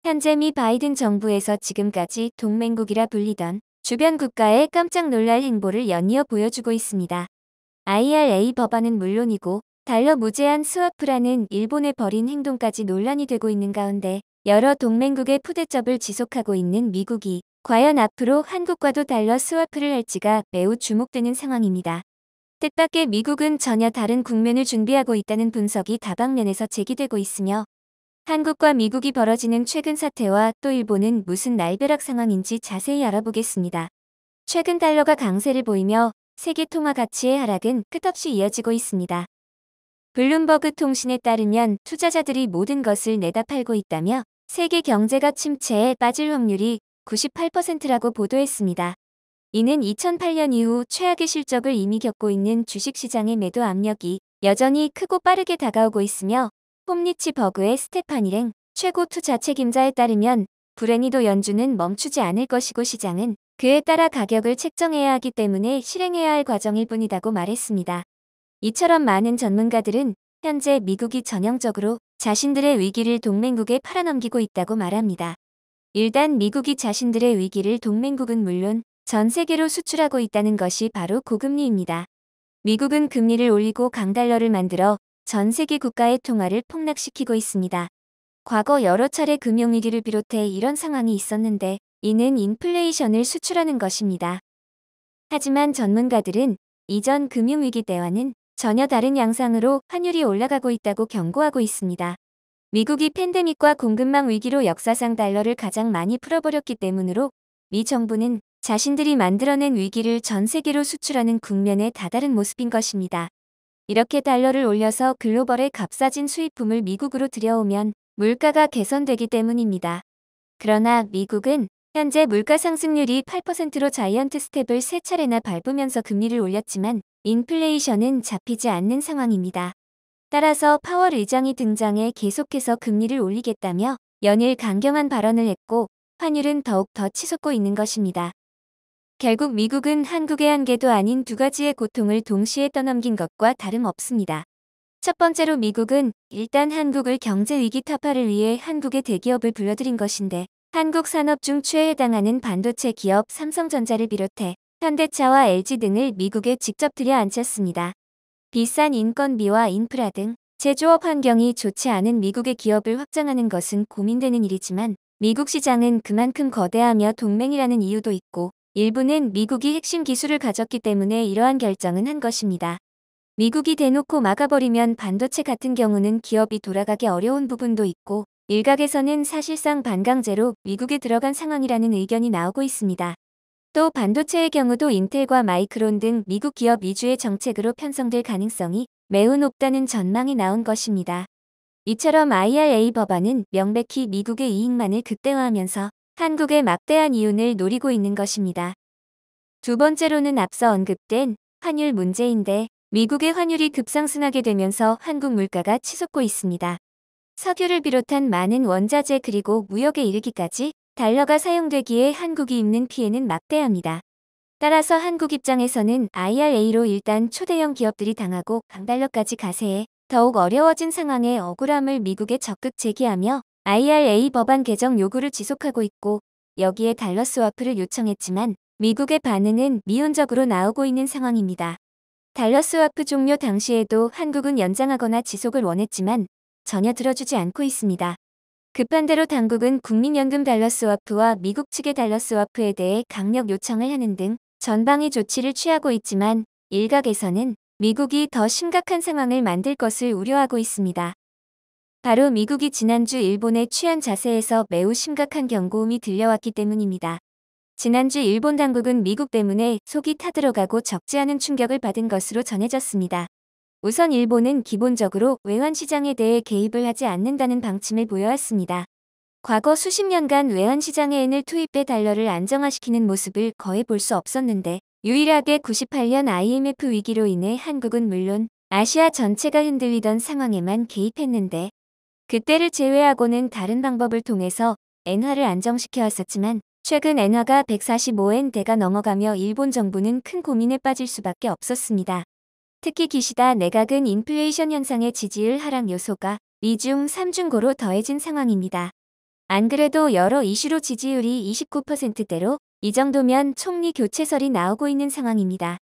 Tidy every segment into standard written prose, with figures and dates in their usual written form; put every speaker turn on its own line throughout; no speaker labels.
현재 미 바이든 정부에서 지금까지 동맹국이라 불리던 주변 국가에 깜짝 놀랄 행보를 연이어 보여주고 있습니다. IRA 법안은 물론이고 달러 무제한 스와프라는 일본의 벌인 행동까지 논란이 되고 있는 가운데 여러 동맹국의 푸대접을 지속하고 있는 미국이 과연 앞으로 한국과도 달러 스와프를 할지가 매우 주목되는 상황입니다. 뜻밖의 미국은 전혀 다른 국면을 준비하고 있다는 분석이 다방면에서 제기되고 있으며 한국과 미국이 벌어지는 최근 사태와 또 일본은 무슨 날벼락 상황인지 자세히 알아보겠습니다. 최근 달러가 강세를 보이며 세계 통화 가치의 하락은 끝없이 이어지고 있습니다. 블룸버그 통신에 따르면 투자자들이 모든 것을 내다 팔고 있다며 세계 경제가 침체에 빠질 확률이 98%라고 보도했습니다. 이는 2008년 이후 최악의 실적을 이미 겪고 있는 주식시장의 매도 압력이 여전히 크고 빠르게 다가오고 있으며 폼리치 버그의 스테파니 랭 최고 투자 책임자에 따르면 불행히도 연준은 멈추지 않을 것이고 시장은 그에 따라 가격을 책정해야 하기 때문에 실행해야 할 과정일 뿐이라고 말했습니다. 이처럼 많은 전문가들은 현재 미국이 전형적으로 자신들의 위기를 동맹국에 팔아넘기고 있다고 말합니다. 일단 미국이 자신들의 위기를 동맹국은 물론 전 세계로 수출하고 있다는 것이 바로 고금리입니다. 미국은 금리를 올리고 강달러를 만들어 전 세계 국가의 통화를 폭락시키고 있습니다. 과거 여러 차례 금융위기를 비롯해 이런 상황이 있었는데 이는 인플레이션을 수출하는 것입니다. 하지만 전문가들은 이전 금융위기 때와는 전혀 다른 양상으로 환율이 올라가고 있다고 경고하고 있습니다. 미국이 팬데믹과 공급망 위기로 역사상 달러를 가장 많이 풀어버렸기 때문으로 미 정부는 자신들이 만들어낸 위기를 전 세계로 수출하는 국면에 다다른 모습인 것입니다. 이렇게 달러를 올려서 글로벌의 값싸진 수입품을 미국으로 들여오면 물가가 개선되기 때문입니다. 그러나 미국은 현재 물가 상승률이 8%로 자이언트 스텝을 3차례나 밟으면서 금리를 올렸지만 인플레이션은 잡히지 않는 상황입니다. 따라서 파월 의장이 등장해 계속해서 금리를 올리겠다며 연일 강경한 발언을 했고 환율은 더욱 더 치솟고 있는 것입니다. 결국 미국은 한국의 한계도 아닌 두 가지의 고통을 동시에 떠넘긴 것과 다름없습니다. 첫 번째로 미국은 일단 한국을 경제위기 타파를 위해 한국의 대기업을 불러들인 것인데 한국 산업 중 추에 해당하는 반도체 기업 삼성전자를 비롯해 현대차와 LG 등을 미국에 직접 들여앉혔습니다. 비싼 인건비와 인프라 등 제조업 환경이 좋지 않은 미국의 기업을 확장하는 것은 고민되는 일이지만 미국 시장은 그만큼 거대하며 동맹이라는 이유도 있고 일부는 미국이 핵심 기술을 가졌기 때문에 이러한 결정은 한 것입니다. 미국이 대놓고 막아버리면 반도체 같은 경우는 기업이 돌아가기 어려운 부분도 있고 일각에서는 사실상 반강제로 미국에 들어간 상황이라는 의견이 나오고 있습니다. 또 반도체의 경우도 인텔과 마이크론 등 미국 기업 위주의 정책으로 편성될 가능성이 매우 높다는 전망이 나온 것입니다. 이처럼 IRA 법안은 명백히 미국의 이익만을 극대화하면서 한국의 막대한 이윤을 노리고 있는 것입니다. 두 번째로는 앞서 언급된 환율 문제인데 미국의 환율이 급상승하게 되면서 한국 물가가 치솟고 있습니다. 석유를 비롯한 많은 원자재 그리고 무역에 이르기까지 달러가 사용되기에 한국이 입는 피해는 막대합니다. 따라서 한국 입장에서는 IRA로 일단 초대형 기업들이 당하고 강달러까지 가세해 더욱 어려워진 상황에 억울함을 미국에 적극 제기하며 IRA 법안 개정 요구를 지속하고 있고 여기에 달러 스와프를 요청했지만 미국의 반응은 미온적으로 나오고 있는 상황입니다. 달러 스와프 종료 당시에도 한국은 연장하거나 지속을 원했지만 전혀 들어주지 않고 있습니다. 급한 대로 당국은 국민연금 달러 스와프와 미국 측의 달러 스와프에 대해 강력 요청을 하는 등 전방위 조치를 취하고 있지만 일각에서는 미국이 더 심각한 상황을 만들 것을 우려하고 있습니다. 바로 미국이 지난주 일본에 취한 자세에서 매우 심각한 경고음이 들려왔기 때문입니다. 지난주 일본 당국은 미국 때문에 속이 타들어가고 적지 않은 충격을 받은 것으로 전해졌습니다. 우선 일본은 기본적으로 외환시장에 대해 개입을 하지 않는다는 방침을 보여왔습니다. 과거 수십 년간 외환시장에 엔을 투입해 달러를 안정화시키는 모습을 거의 볼 수 없었는데 유일하게 98년 IMF 위기로 인해 한국은 물론 아시아 전체가 흔들리던 상황에만 개입했는데 그때를 제외하고는 다른 방법을 통해서 엔화를 안정시켜왔었지만 최근 엔화가 145엔대가 넘어가며 일본 정부는 큰 고민에 빠질 수밖에 없었습니다. 특히 기시다 내각은 인플레이션 현상의 지지율 하락 요소가 2중 3중고로 더해진 상황입니다. 안 그래도 여러 이슈로 지지율이 29%대로 이 정도면 총리 교체설이 나오고 있는 상황입니다.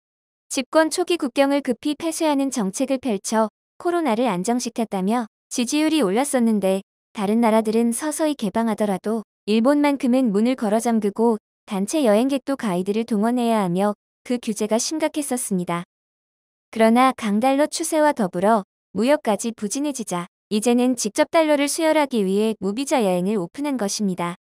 집권 초기 국경을 급히 폐쇄하는 정책을 펼쳐 코로나를 안정시켰다며 지지율이 올랐었는데 다른 나라들은 서서히 개방하더라도 일본만큼은 문을 걸어 잠그고 단체 여행객도 가이드를 동원해야 하며 그 규제가 심각했었습니다. 그러나 강달러 추세와 더불어 무역까지 부진해지자 이제는 직접 달러를 수혈하기 위해 무비자 여행을 오픈한 것입니다.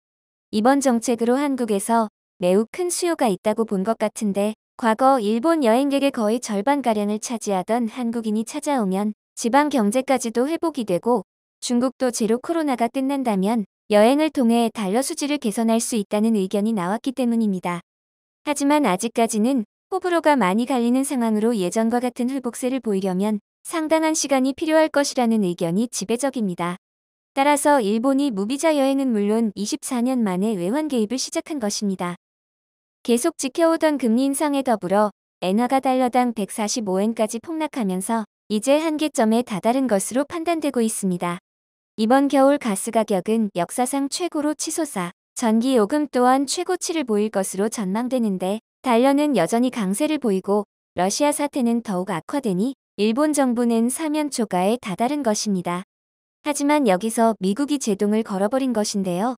이번 정책으로 한국에서 매우 큰 수요가 있다고 본 것 같은데 과거 일본 여행객의 거의 절반가량을 차지하던 한국인이 찾아오면 지방 경제까지도 회복이 되고 중국도 제로 코로나가 끝난다면 여행을 통해 달러 수지를 개선할 수 있다는 의견이 나왔기 때문입니다. 하지만 아직까지는 호불호가 많이 갈리는 상황으로 예전과 같은 회복세를 보이려면 상당한 시간이 필요할 것이라는 의견이 지배적입니다. 따라서 일본이 무비자 여행은 물론 24년 만에 외환 개입을 시작한 것입니다. 계속 지켜오던 금리 인상에 더불어 엔화가 달러당 145엔까지 폭락하면서 이제 한계점에 다다른 것으로 판단되고 있습니다. 이번 겨울 가스 가격은 역사상 최고로 치솟아 전기 요금 또한 최고치를 보일 것으로 전망되는데 달러는 여전히 강세를 보이고 러시아 사태는 더욱 악화되니 일본 정부는 사면 초과에 다다른 것입니다. 하지만 여기서 미국이 제동을 걸어버린 것인데요.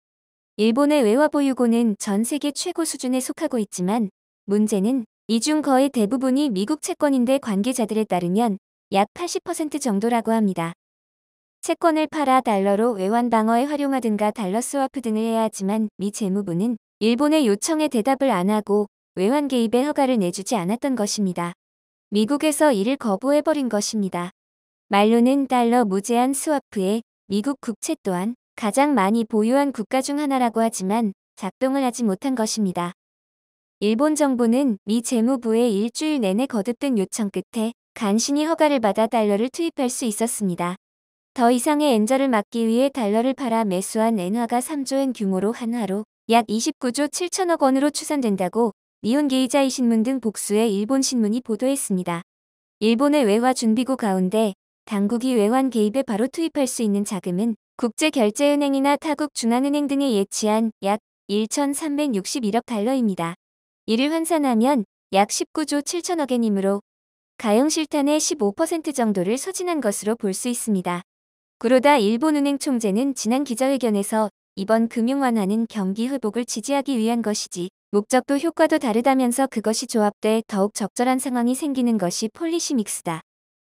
일본의 외화 보유고는 전 세계 최고 수준에 속하고 있지만 문제는 이 중 거의 대부분이 미국 채권인데 관계자들에 따르면 약 80% 정도라고 합니다. 채권을 팔아 달러로 외환 방어에 활용하든가 달러 스와프 등을 해야 하지만 미 재무부는 일본의 요청에 대답을 안 하고 외환 개입에 허가를 내주지 않았던 것입니다. 미국에서 이를 거부해버린 것입니다. 말로는 달러 무제한 스와프에 미국 국채 또한 가장 많이 보유한 국가 중 하나라고 하지만 작동을 하지 못한 것입니다. 일본 정부는 미 재무부의 일주일 내내 거듭된 요청 끝에 간신히 허가를 받아 달러를 투입할 수 있었습니다. 더 이상의 엔저를 막기 위해 달러를 팔아 매수한 엔화가 3조엔 규모로 한화로 약 29조 7천억 원으로 추산된다고 니혼 게이자이 신문 등 복수의 일본 신문이 보도했습니다. 일본의 외화 준비고 가운데 당국이 외환 개입에 바로 투입할 수 있는 자금은 국제결제은행이나 타국 중앙은행 등이 예치한 약 1,361억 달러입니다. 이를 환산하면 약 19조 7천억엔이므로 가용 실탄의 15% 정도를 소진한 것으로 볼 수 있습니다. 구로다 일본은행 총재는 지난 기자회견에서 이번 금융 완화는 경기 회복을 지지하기 위한 것이지 목적도 효과도 다르다면서 그것이 조합돼 더욱 적절한 상황이 생기는 것이 폴리시 믹스다.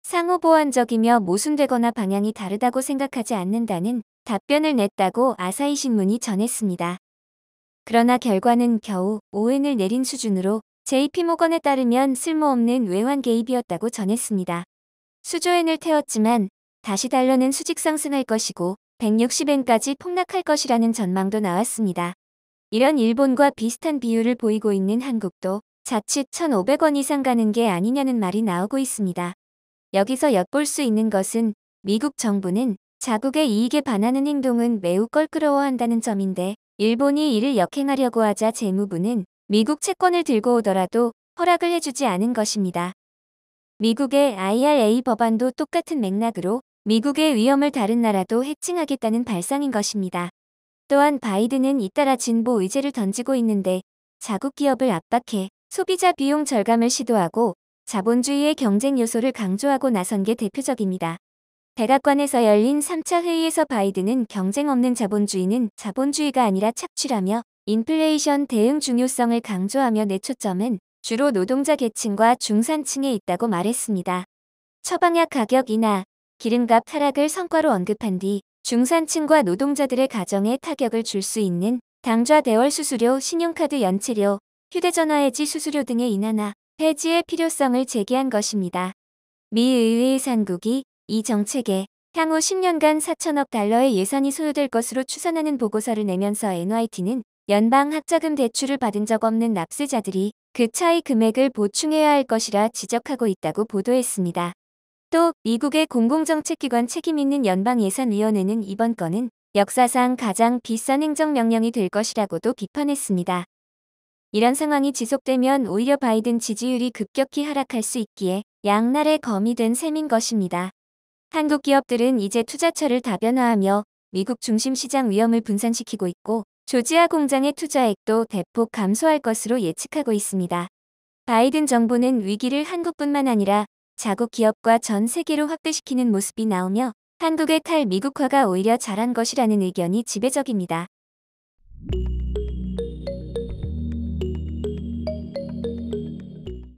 상호 보완적이며 모순되거나 방향이 다르다고 생각하지 않는다는 답변을 냈다고 아사히 신문이 전했습니다. 그러나 결과는 겨우 5엔을 내린 수준으로 JP모건에 따르면 쓸모없는 외환 개입이었다고 전했습니다. 수조엔을 태웠지만 다시 달러는 수직 상승할 것이고 160엔까지 폭락할 것이라는 전망도 나왔습니다. 이런 일본과 비슷한 비율을 보이고 있는 한국도 자칫 1,500원 이상 가는 게 아니냐는 말이 나오고 있습니다. 여기서 엿볼 수 있는 것은 미국 정부는 자국의 이익에 반하는 행동은 매우 껄끄러워한다는 점인데 일본이 이를 역행하려고 하자 재무부는 미국 채권을 들고 오더라도 허락을 해주지 않은 것입니다. 미국의 IRA 법안도 똑같은 맥락으로 미국의 위험을 다른 나라도 해칭하겠다는 발상인 것입니다. 또한 바이든은 잇따라 진보 의제를 던지고 있는데 자국 기업을 압박해 소비자 비용 절감을 시도하고 자본주의의 경쟁 요소를 강조하고 나선 게 대표적입니다. 백악관에서 열린 3차 회의에서 바이든은 경쟁 없는 자본주의는 자본주의가 아니라 착취라며 인플레이션 대응 중요성을 강조하며 내 초점은 주로 노동자 계층과 중산층에 있다고 말했습니다. 처방약 가격 인하, 기름값 하락을 성과로 언급한 뒤 중산층과 노동자들의 가정에 타격을 줄 수 있는 당좌 대월 수수료, 신용카드 연체료, 휴대전화 해지 수수료 등의 인하나 폐지의 필요성을 제기한 것입니다. 미 의회의 산국이 이 정책에 향후 10년간 4천억 달러의 예산이 소요될 것으로 추산하는 보고서를 내면서 NYT는 연방 학자금 대출을 받은 적 없는 납세자들이 그 차이 금액을 보충해야 할 것이라 지적하고 있다고 보도했습니다. 또 미국의 공공정책기관 책임있는 연방예산위원회는 이번 건은 역사상 가장 비싼 행정명령이 될 것이라고도 비판했습니다. 이런 상황이 지속되면 오히려 바이든 지지율이 급격히 하락할 수 있기에 양날의 검이 된 셈인 것입니다. 한국 기업들은 이제 투자처를 다변화하며 미국 중심 시장 위험을 분산시키고 있고 조지아 공장의 투자액도 대폭 감소할 것으로 예측하고 있습니다. 바이든 정부는 위기를 한국뿐만 아니라 자국 기업과 전 세계로 확대시키는 모습이 나오며 한국의 탈미국화가 오히려 잘한 것이라는 의견이 지배적입니다.